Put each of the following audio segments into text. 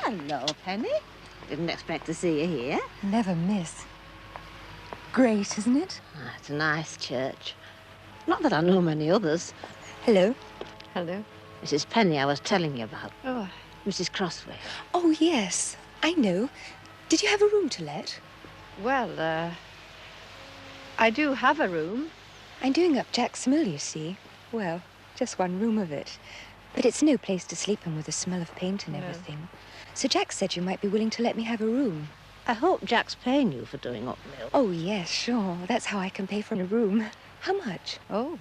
Hello, Penny. Didn't expect to see you here. Never miss. Great, isn't it? Ah, it's a nice church. Not that I know many others. Hello. Hello. Mrs. Penny I was telling you about. Oh. Mrs. Crossway. Oh, yes. I know. Did you have a room to let? Well, I do have a room. I'm doing up Jack's mill, you see. Well, just one room of it. But it's no place to sleep in with the smell of paint and everything. So Jack said you might be willing to let me have a room. I hope Jack's paying you for doing up mill. Oh, yes, sure. That's how I can pay for a room. How much? Oh,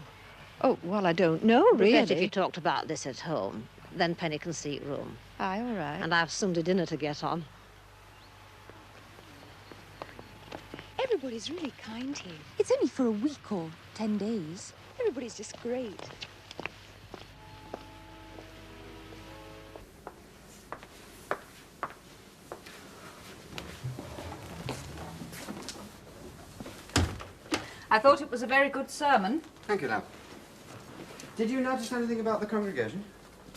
well, I don't know, really. Really? If you talked about this at home, then Penny can seek room. Aye, all right. And I've Sunday dinner to get on. Everybody's really kind here. It's only for a week or 10 days. Everybody's just great. I thought it was a very good sermon. Thank you, love. Did you notice anything about the congregation?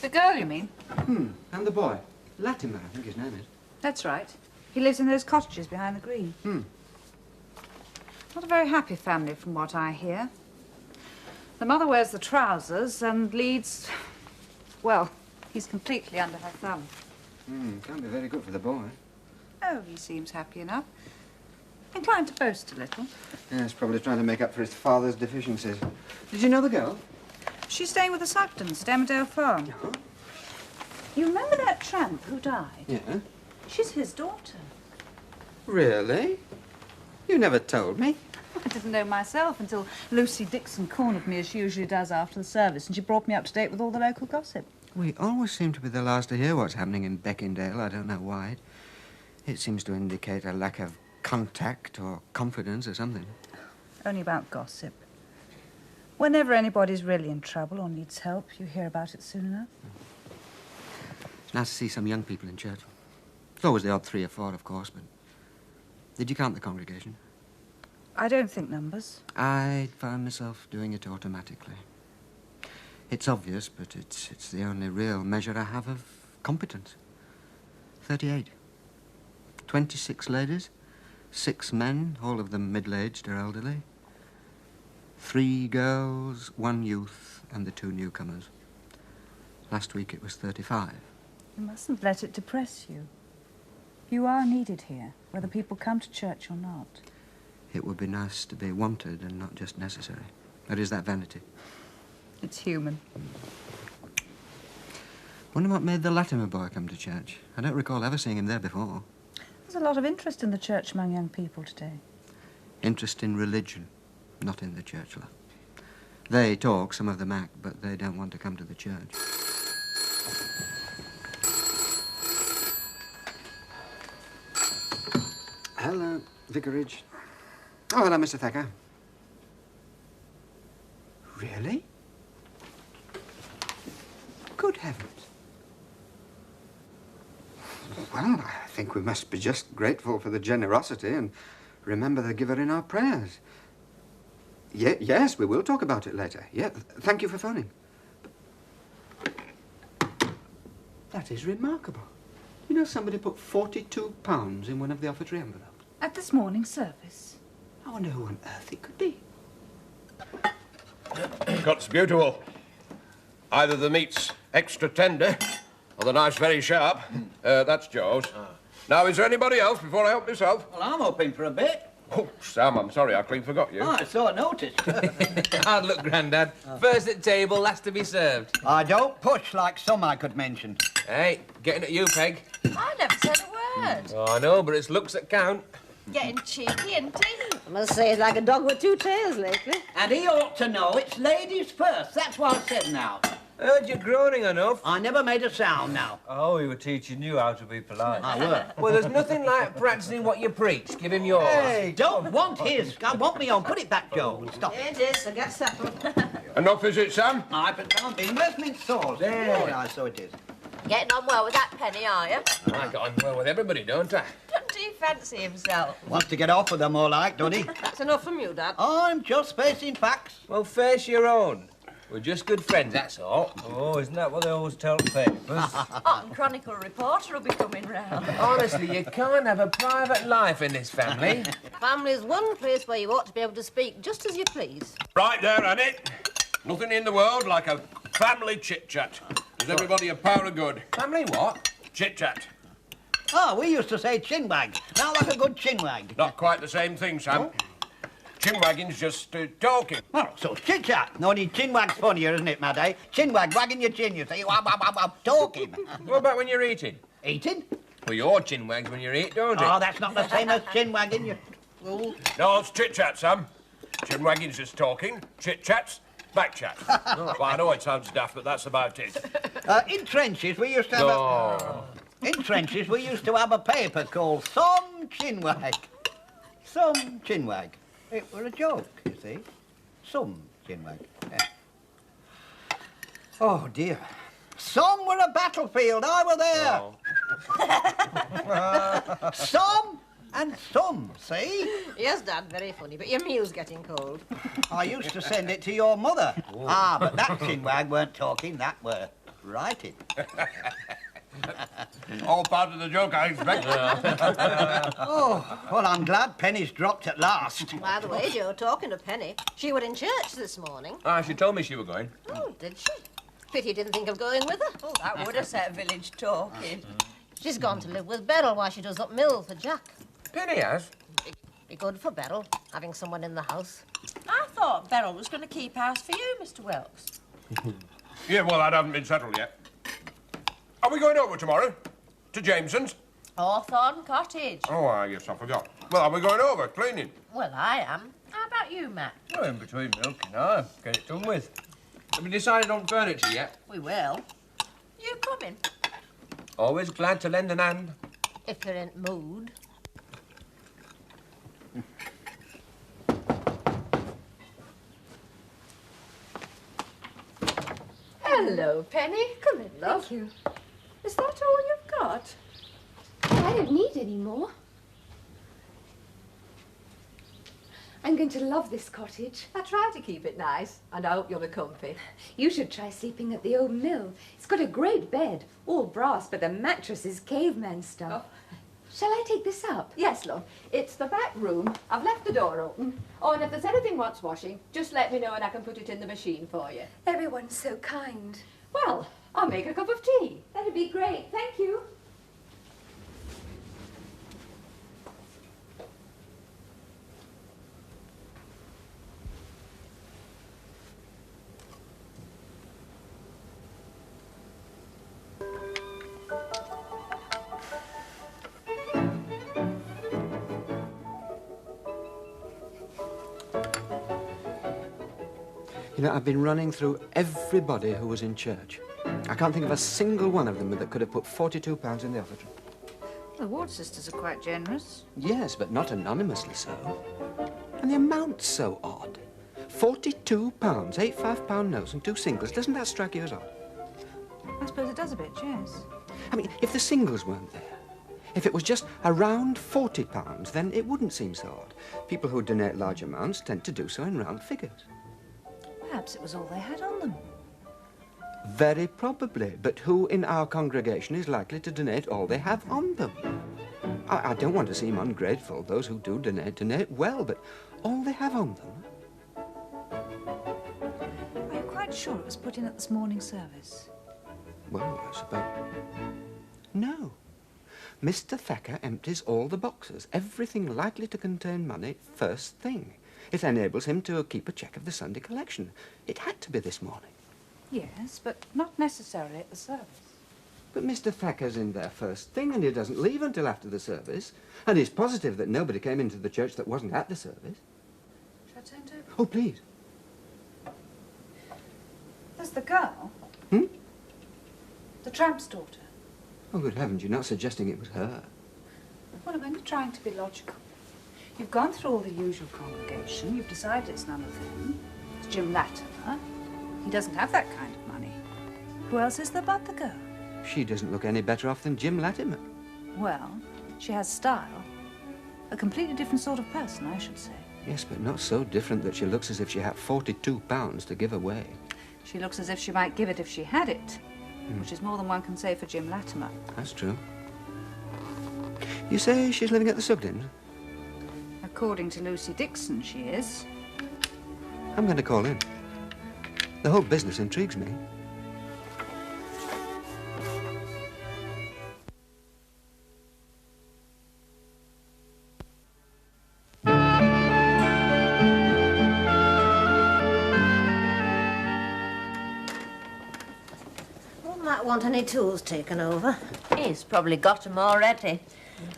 The girl, you mean? And the boy. Latimer, I think his name is. That's right. He lives in those cottages behind the green. Not a very happy family, from what I hear. The mother wears the trousers and leads... Well, he's completely under her thumb. Can't be very good for the boy. Oh, he seems happy enough. Inclined to boast a little. Yes, probably trying to make up for his father's deficiencies. Did you know the girl? She's staying with the Sugdens at Emmerdale Farm. Oh. You remember that tramp who died? Yeah. She's his daughter. Really? You never told me. I didn't know myself until Lucy Dixon cornered me, as she usually does after the service, and she brought me up to date with all the local gossip. We always seem to be the last to hear what's happening in Beckindale. I don't know why. It seems to indicate a lack of contact or confidence or something. Only about gossip. Whenever anybody's really in trouble or needs help, you hear about it soon enough. It's nice to see some young people in church. It's always the odd 3 or 4, of course, but... Did you count the congregation? I don't think numbers. I found myself doing it automatically. It's obvious, but it's the only real measure I have of competence. 38. 26 ladies, 6 men, all of them middle-aged or elderly. 3 girls, 1 youth, and the 2 newcomers. Last week it was 35. You mustn't let it depress you. You are needed here, whether people come to church or not. It would be nice to be wanted and not just necessary. Or is that vanity? It's human. Wonder what made the Latimer boy come to church. I don't recall ever seeing him there before. There's a lot of interest in the church among young people today. Interest in religion, not in the church, love. They talk, some of them act, but they don't want to come to the church. Hello, Vicarage. Oh, hello, Mr. Thacker. Really? Good heavens. Well, I think we must be just grateful for the generosity and remember the giver in our prayers. Yes, we will talk about it later. Yeah, thank you for phoning. That is remarkable. You know, somebody put £42 in one of the offertory envelopes. At this morning's service. I wonder who on earth it could be. Cut's beautiful. Either the meat's extra tender or the knife's very sharp. That's Joe's. Now, is there anybody else before I help myself? Well, I'm hoping for a bit. Oh, Sam, I'm sorry, I clean forgot you. Oh, I saw a notice. Hard luck, Grandad. First at table, last to be served. I don't push like some I could mention. Hey, getting at you, Peg. I never said a word. Oh, I know, but it's looks that count. Getting cheeky, isn't he? I must say, it's like a dog with 2 tails lately. And he ought to know it's ladies first. That's what I said now. Heard you groaning enough. I never made a sound now. Oh, we were teaching you how to be polite. I were. Well, there's nothing like practicing what you preach. Give him yours. Hey, don't want his. I want me on. Put it back, Joe. Stop. It is, so get settled. Enough, is it, Sam? I can't be. Where's my sauce? There. Oh, right, so it is. Getting on well with that Penny, are you? I got on well with everybody, don't I? Doesn't he fancy himself? Wants to get off with them, more like, doesn't he? That's enough from you, Dad. I'm just facing facts. Well, face your own. We're just good friends, that's all. Oh, isn't that what they always tell the papers? Hot and Chronicle reporter will be coming round. Honestly, you can't have a private life in this family. Family's one place where you ought to be able to speak just as you please. Right there, Annie. Nothing in the world like a family chit-chat. Is everybody a power of good? Family what? Chit-chat. Oh, we used to say chinwag. Now like a good chinwag. Not quite the same thing, Sam. Chinwagging's just talking. Oh, so chit-chat. Only chinwag's funnier, isn't it, Maddy? Chinwag, wagging your chin, you say, wab, wab, wab, wab, talking. What about when you're eating? Eating? Well, your chin wags when you eat, don't it? Oh, that's not the same as chinwagging, you fool. No, it's chit-chat, Sam. Chinwagging's just talking. Chit-chat's back-chat. Well, I know it sounds daft, but that's about it. In trenches, we used to have In trenches, we used to have a paper called Some Chinwag. Some Chinwag. It were a joke, you see. Some Chinwag. Yeah. Oh, dear. Some were a battlefield. I were there. Some and some, see? Yes, Dad, very funny, but your meal's getting cold. I used to send it to your mother. Ah, but that chinwag weren't talking, that were writing. All part of the joke, I expect. Oh, well, I'm glad Penny's dropped at last. By the way, Joe, talking of Penny, she were in church this morning. Ah, she told me she were going. Oh, did she? Pity you didn't think of going with her. Oh, that would have set village talking. She's gone to live with Beryl while she does up mill for Jack. Penny has? Be good for Beryl, having someone in the house. I thought Beryl was going to keep house for you, Mr. Wilkes. Yeah, well, that hasn't been settled yet. Are we going over tomorrow? To Jameson's? Hawthorne Cottage. Oh, I guess I forgot. Well, are we going over, cleaning? Well, I am. How about you, Matt? Well, in between milk and I, get it done with. Have we decided on furniture yet? We will. You coming? Always glad to lend an hand. If you're in mood. Hello, Penny. Come in, love. Thank you. Is that all you've got? Oh, I don't need any more. I'm going to love this cottage. I try to keep it nice, and I hope you'll be comfy. You should try sleeping at the old mill. It's got a great bed, all brass, but the mattress is caveman stuff. Shall I take this up? Yes, love. It's the back room. I've left the door open. Oh, and if there's anything wants washing, just let me know and I can put it in the machine for you. Everyone's so kind. Well, I'll make a cup of tea. That'd be great. Thank you. You know, I've been running through everybody who was in church. I can't think of a single one of them that could have put £42 in the offertory. The Ward sisters are quite generous. Yes, but not anonymously so. And the amount's so odd. £42, 8 £5 notes and 2 singles. Doesn't that strike you as odd? I suppose it does a bit, yes. I mean, if the singles weren't there, if it was just around £40, then it wouldn't seem so odd. People who donate large amounts tend to do so in round figures. Perhaps it was all they had on them. Very probably, but who in our congregation is likely to donate all they have on them? I don't want to seem ungrateful. Those who do donate, donate well, but all they have on them. Are you quite sure it was put in at this morning service? Well, I suppose. No. Mr. Thacker empties all the boxes, everything likely to contain money, first thing. It enables him to keep a check of the Sunday collection. It had to be this morning. Yes, but not necessarily at the service. But Mr. Thacker's in there first thing, and he doesn't leave until after the service. And he's positive that nobody came into the church that wasn't at the service. Shall I turn it over? Oh, please. There's the girl. Hmm? The tramp's daughter. Oh, good heavens, you're not suggesting it was her. Well, I'm only trying to be logical. You've gone through all the usual congregation. You've decided it's none of them. It's Jim Latimer. He doesn't have that kind of money. Who else is there but the girl? She doesn't look any better off than Jim Latimer. Well, she has style. A completely different sort of person, I should say. Yes, but not so different that she looks as if she had £42 to give away. She looks as if she might give it if she had it, which is more than one can say for Jim Latimer. That's true. You say she's living at the Sugdens? According to Lucy Dixon, she is. I'm going to call in. The whole business intrigues me. Might want any tools taken over. He's probably got 'em already.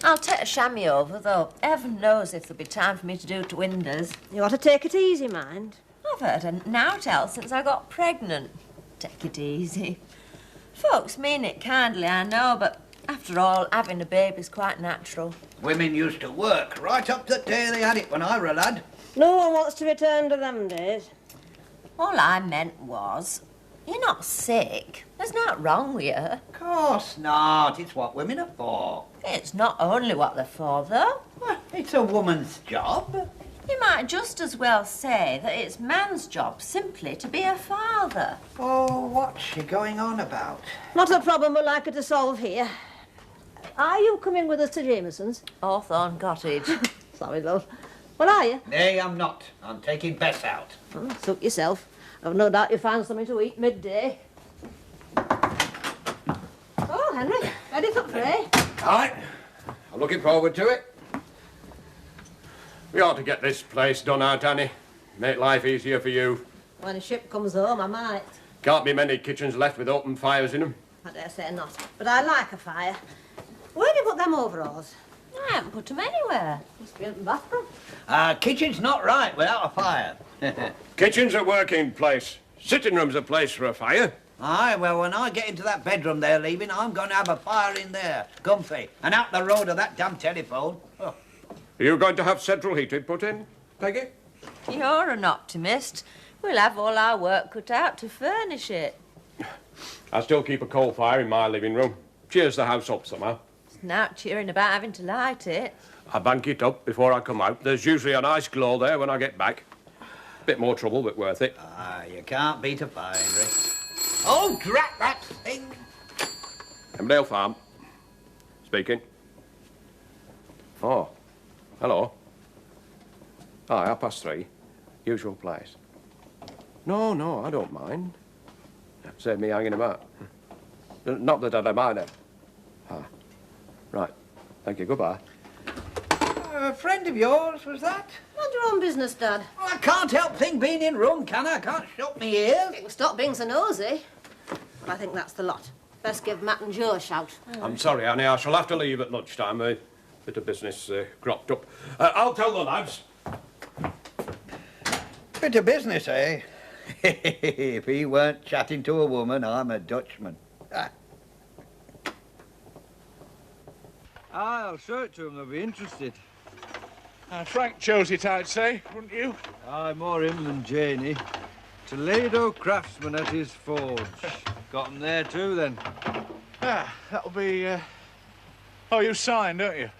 I'll take a chamois over, though heaven knows if there'll be time for me to do to windows. You ought to take it easy, mind. I've heard a nout else since I got pregnant. Take it easy. Folks mean it kindly, I know, but after all, having a baby's quite natural. Women used to work right up to the day they had it when I were a lad. No one wants to return to them days. All I meant was, you're not sick. There's nothing wrong with you. Of course not. It's what women are for. It's not only what they're for, though. Well, it's a woman's job. You might just as well say that it's man's job simply to be a father. Oh, what's she going on about? Not a problem we're likely to solve here. Are you coming with us to Jameson's? Hawthorne Cottage. Sorry, love. What are you? Nay, I'm not. I'm taking Bess out. Oh, suit yourself. I've no doubt you'll find something to eat midday. Oh, Henry, ready for Frey? Aye. I'm looking forward to it. We ought to get this place done out, Annie. Make life easier for you. When a ship comes home, I might. Can't be many kitchens left with open fires in them. I dare say not. But I like a fire. Where do you put them overalls? I haven't put them anywhere. Must be in the bathroom. Kitchen's not right without a fire. Kitchen's a working place. Sitting room's a place for a fire. Aye, well, when I get into that bedroom they're leaving, I'm going to have a fire in there, comfy, and out the road of that damn telephone. Oh. Are you going to have central heating put in, Peggy? You're an optimist. We'll have all our work cut out to furnish it. I still keep a coal fire in my living room. Cheers the house up somehow. It's not cheering about having to light it. I bank it up before I come out. There's usually a nice glow there when I get back. Bit more trouble, but worth it. You can't beat a fire, Henry. Oh, drat that thing! Emmerdale Farm. Speaking. Oh, hello. Aye, 3:30. Usual place. No, I don't mind. Save me hanging about. Not that I'd mind it. Right. Thank you. Goodbye. A friend of yours, was that? Mind your own business, Dad. Well, I can't help thing being in room, can I? Can't shut me ears. You can stop being so nosy. But I think that's the lot. Best give Matt and Joe a shout. I'm sorry, Annie. I shall have to leave at lunchtime. A bit of business cropped up. I'll tell the lads. Bit of business, eh? If he weren't chatting to a woman, I'm a Dutchman. I'll show it to them. They'll be interested. Frank chose it, I'd say, wouldn't you? Aye, more him than Janie. Toledo craftsman at his forge. Got him there too, then. That'll be... Oh, you sign, don't you?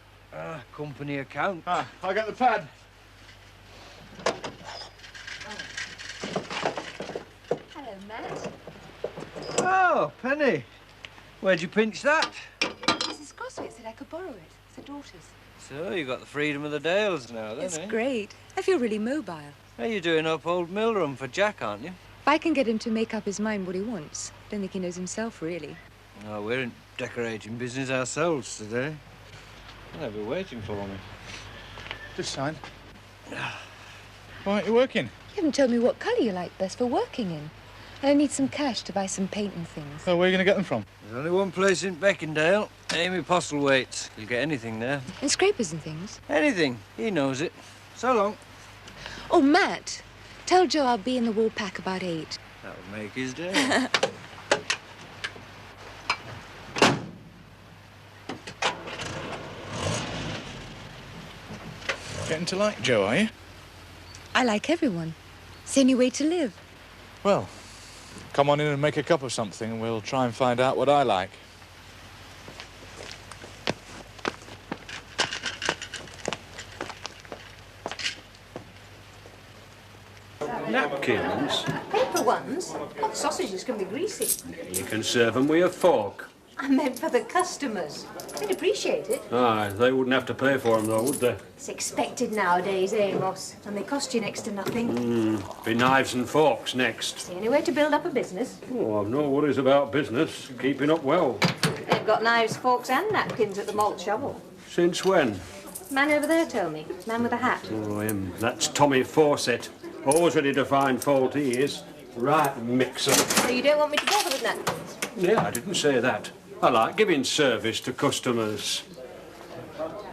Company account. I'll get the pad. Hello, Matt. Oh, Penny. Where'd you pinch that? Mrs. Crosswaite said I could borrow it. It's her daughter's. So, you got the freedom of the Dales now, then, It's eh? great. I feel really mobile. Hey, you're doing up old mill room for Jack, aren't you? If I can get him to make up his mind what he wants, don't think he knows himself, really. Oh, we're in decorating business ourselves today. They'll be waiting for me. Just sign. Why aren't you working? You haven't told me what colour you like best for working in. And I need some cash to buy some paint and things. Oh, where are you going to get them from? There's only one place in Beckendale. Amy Postlewaite's. You'll get anything there. And scrapers and things. Anything. He knows it. So long. Oh, Matt, tell Joe I'll be in the wool pack about 8. That'll make his day. Getting to like Joe, are you? I like everyone. It's the only way to live. Well, come on in and make a cup of something and we'll try and find out what I like. Napkins? paper ones. Hot sausages can be greasy. You can serve them with a fork. I meant for the customers. They'd appreciate it. Aye, they wouldn't have to pay for them, though, would they? It's expected nowadays, eh, Ross? And they cost you next to nothing. Be knives and forks next. It's the only way to build up a business. Oh, I've no worries about business. Keeping up well. They've got knives, forks and napkins at the malt shovel. Since when? Man over there told me. Man with a hat. Oh, him. That's Tommy Fawcett. Always ready to find fault, he is. Right mixer. So you don't want me to bother with napkins? Yeah, I didn't say that. I like giving service to customers.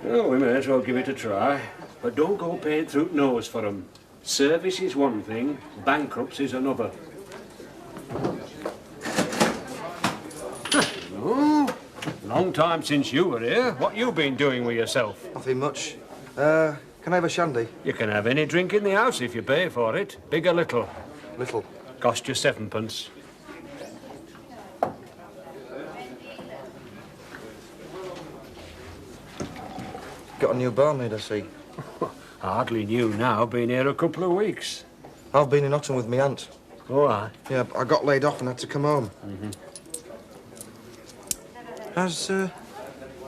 Oh, we may as well give it a try. But don't go paying through the nose for them. Service is one thing, bankruptcy's another. Oh, long time since you were here. What you been doing with yourself? Nothing much. Can I have a shandy? You can have any drink in the house if you pay for it. Big or little. Little. Cost you 7p. Got a new barmaid, I see. Hardly new now, been here a couple of weeks. I've been in Otten with my aunt. Oh, aye. Yeah, I got laid off and had to come home. Has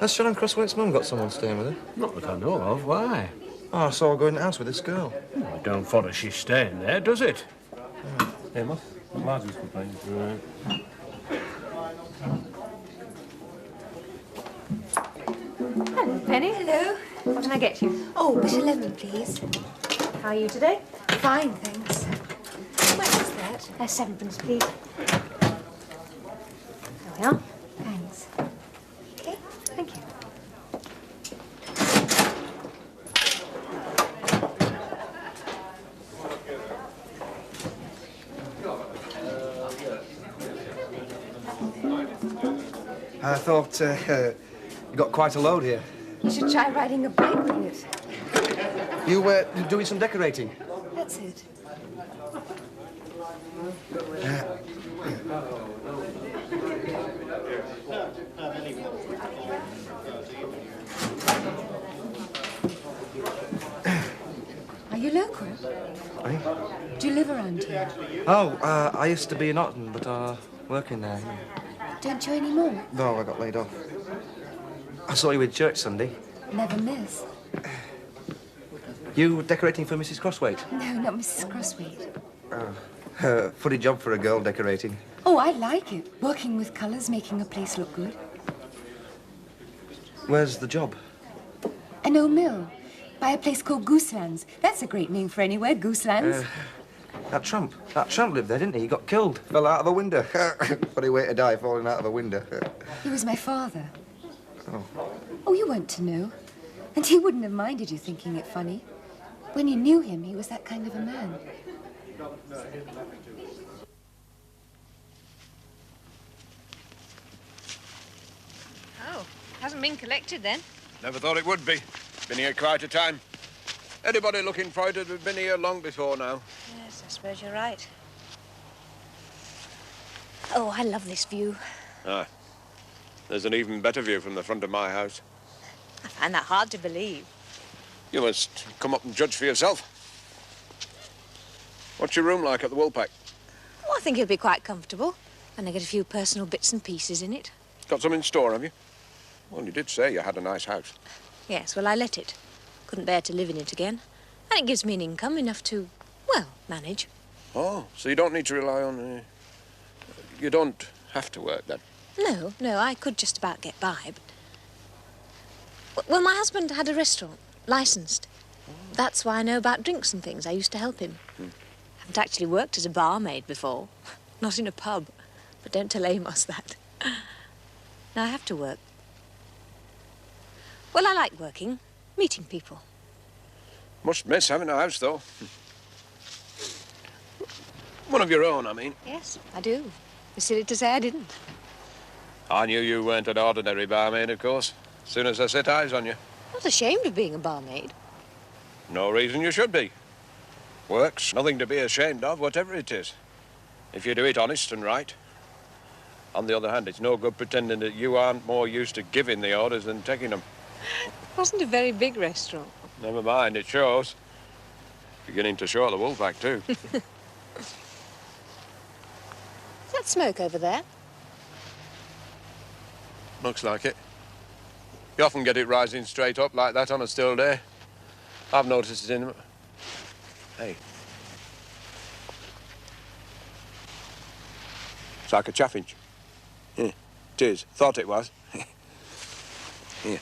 Shannon Crosswaite's mum got someone staying with her? Not that I know of. Why? Oh, I saw her go in the house with this girl. I don't follow she's staying there, does it? Emma, Margie's complaining. Right. Hello, Penny. Hello. What can I get you? Oh, bit of lemon, please. How are you today? Fine, thanks. How much is that? 7p, please. There we are. Thanks. Okay, thank you. I thought you got quite a load here. You should try riding a bike with it. You doing some decorating? That's it. Are you local? Eh? Do you live around here? Oh, I used to be in Otten, but working there. Don't you anymore? No, I got laid off. I saw you with church Sunday. Never miss. You decorating for Mrs. Crosswaite? No, not Mrs. Crosswaite. Funny job for a girl decorating. Oh, I like it. Working with colours, making a place look good. Where's the job? An old mill. By a place called Gooselands. That's a great name for anywhere, Gooselands. That tramp lived there, didn't he? He got killed. Fell out of a window. Funny way to die, falling out of a window. He was my father. Oh. Oh, you weren't to know. And he wouldn't have minded you thinking it funny. When you knew him, he was that kind of a man. Oh, hasn't been collected then? Never thought it would be. Been here quite a time. Anybody looking for it would have been here long before now. Yes, I suppose you're right. Oh, I love this view. Aye. There's an even better view from the front of my house. I find that hard to believe. You must come up and judge for yourself. What's your room like at the Woolpack? Oh, I think it'll be quite comfortable. And I get a few personal bits and pieces in it. Got some in store, have you? Well, you did say you had a nice house. Yes, well, I let it. Couldn't bear to live in it again. And it gives me an income enough to, well, manage. Oh, so you don't need to rely on... you don't have to work, then? No, I could just about get by, but... Well, my husband had a restaurant, licensed. That's why I know about drinks and things. I used to help him. Haven't actually worked as a barmaid before. Not in a pub. But don't tell Amos that. Now, I have to work. Well, I like working, meeting people. Must miss having a house, though. One of your own, I mean. Yes, I do. It's silly to say I didn't. I knew you weren't an ordinary barmaid, of course. As soon as I set eyes on you. Not ashamed of being a barmaid. No reason you should be. Work's nothing to be ashamed of, whatever it is. If you do it honest and right. On the other hand, it's no good pretending that you aren't more used to giving the orders than taking them. It wasn't a very big restaurant. Never mind, it shows. Beginning to show at the Woolpack, too. that smoke over there? Looks like it. You often get it rising straight up like that on a still day. I've noticed it in... Hey. It's like a chaffinch. Yeah, it is. Thought it was. Here.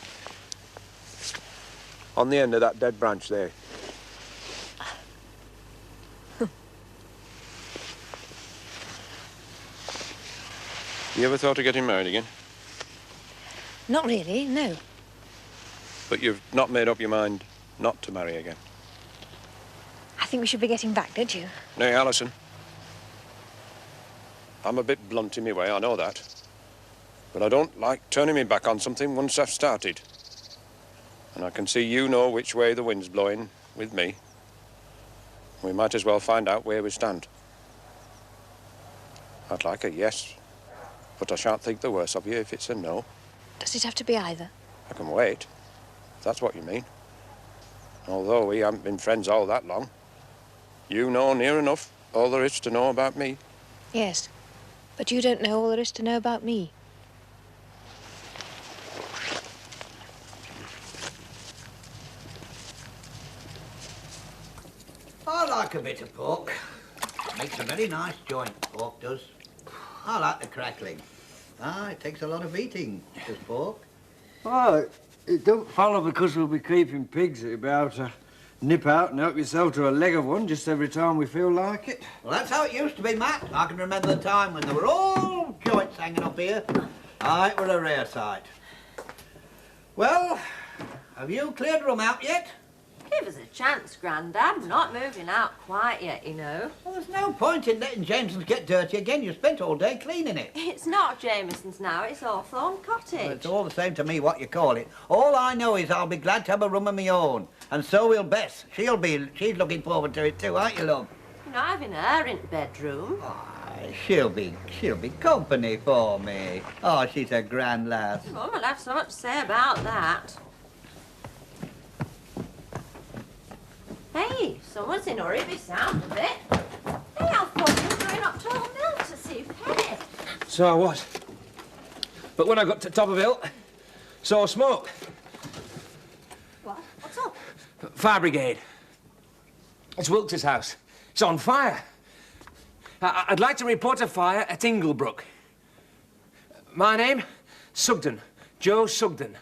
On the end of that dead branch there. You ever thought of getting married again? Not really, no. But you've not made up your mind not to marry again? I think we should be getting back, don't you? Nay, Alison. I'm a bit blunt in my way, I know that. But I don't like turning me back on something once I've started. And I can see you know which way the wind's blowing with me. We might as well find out where we stand. I'd like a yes, but I shan't think the worse of you if it's a no. Does it have to be either? I can wait, if that's what you mean. Although we haven't been friends all that long, you know near enough all there is to know about me. Yes, but you don't know all there is to know about me. I like a bit of pork. Makes a very nice joint, pork does. I like the crackling. Ah, it takes a lot of eating, does pork. Well, it don't follow because we'll be keeping pigs that you'll be able to nip out and help yourself to a leg of one just every time we feel like it. Well, that's how it used to be, Matt. I can remember the time when there were all joints hanging up here. Ah, it were a rare sight. Well, have you cleared the room out yet? Give us a chance, Grandad. I'm not moving out quite yet, you know. Well, there's no point in letting Jameson's get dirty again. You spent all day cleaning it. It's not Jameson's now, it's Hawthorne Cottage. Well, it's all the same to me what you call it. All I know is I'll be glad to have a room of my own. And so will Bess. She's looking forward to it too, aren't you, love? You're not having her in the bedroom. She'll be company for me. Oh, she's a grand lass. Mum will have so much to say about that. Hey, someone's in a hurry, be sound of it. Hey, I thought you were going up to Old Mill to see Penny. So I was. But when I got to the top of the hill, saw smoke. What? What's up? Fire brigade. It's Wilkes's house. It's on fire. I'd like to report a fire at Inglebrook. My name? Sugden. Joe Sugden.